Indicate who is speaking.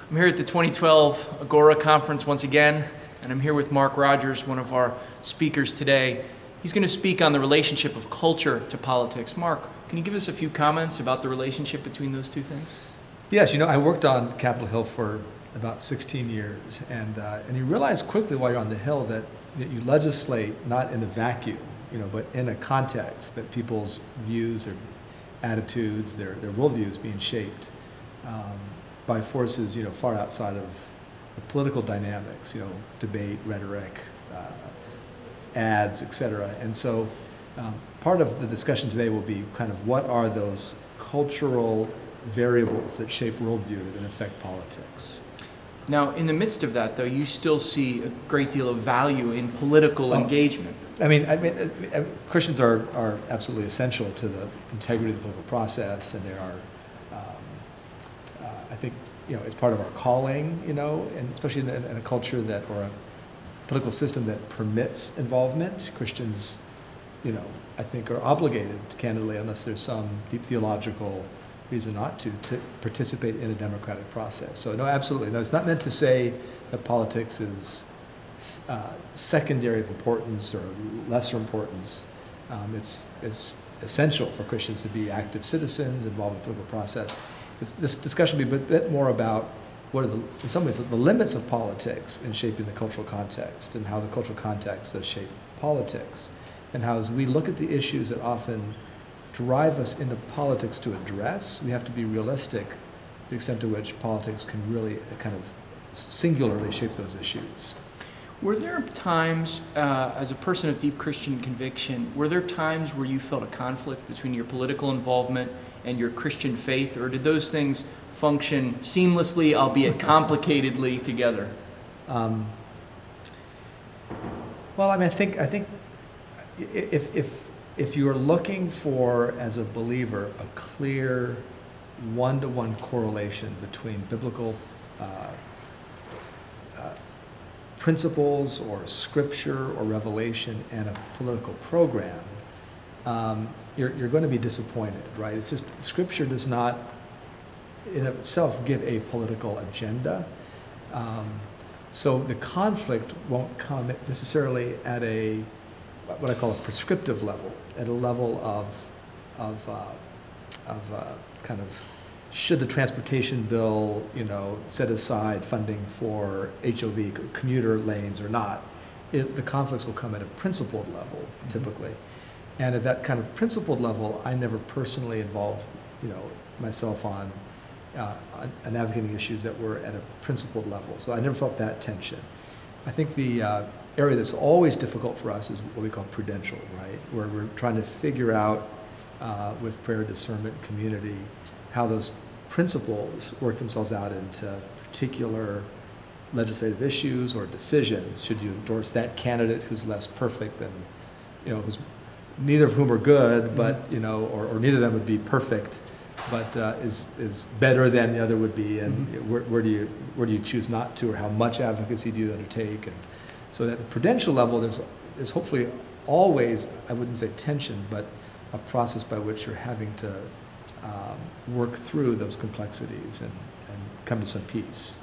Speaker 1: I'm here at the 2012 Agora conference once again, and I'm here with Mark Rodgers, one of our speakers today. He's going to speak on the relationship of culture to politics. Mark, can you give us a few comments about the relationship between those two things?
Speaker 2: Yes, I worked on Capitol Hill for about 16 years, and you realize quickly while you're on the Hill that you legislate not in a vacuum, but in a context that people's views, their attitudes, their worldviews being shaped by forces, far outside of the political dynamics, debate, rhetoric, ads, etc. And so part of the discussion today will be kind of what are those cultural variables that shape worldview that affect politics.
Speaker 1: Now, in the midst of that, though, you still see a great deal of value in political engagement.
Speaker 2: I mean, Christians are absolutely essential to the integrity of the political process, and they are, I think, it's part of our calling, and especially in a culture or a political system that permits involvement. Christians, I think are obligated, candidly, unless there's some deep theological reason not to participate in a democratic process. So no, absolutely. No, it's not meant to say that politics is secondary of importance or lesser importance. It's essential for Christians to be active citizens involved in the political process. This discussion will be a bit more about what are in some ways, the limits of politics in shaping the cultural context, and how the cultural context does shape politics, and how as we look at the issues that often drive us into politics to address, we have to be realistic the extent to which politics can really kind of singularly shape those issues.
Speaker 1: Were there times, as a person of deep Christian conviction, were there times where you felt a conflict between your political involvement and your Christian faith, or did those things function seamlessly, albeit complicatedly, together?
Speaker 2: Well, I mean, I think if you are looking for, as a believer, a clear one-to-one correlation between biblical principles or scripture or revelation and a political program, you're going to be disappointed, right? It's just scripture does not in of itself give a political agenda. So the conflict won't come necessarily at what I call a prescriptive level, at a level of kind of, should the transportation bill, set aside funding for HOV, commuter lanes, or not? The conflicts will come at a principled level, typically. And at that kind of principled level, I never personally involved, myself on advocating issues that were at a principled level. So I never felt that tension. I think the area that's always difficult for us is what we call prudential, right? Where we're trying to figure out with prayer, discernment, community, how those principles work themselves out into particular legislative issues or decisions. Should you endorse that candidate who's less perfect than, who's neither of whom are good, but or neither of them would be perfect, but is better than the other would be, and where do you choose not to, or how much advocacy do you undertake? And so at the prudential level, there's hopefully always, I wouldn't say tension, but a process by which you're having to work through those complexities and come to some peace.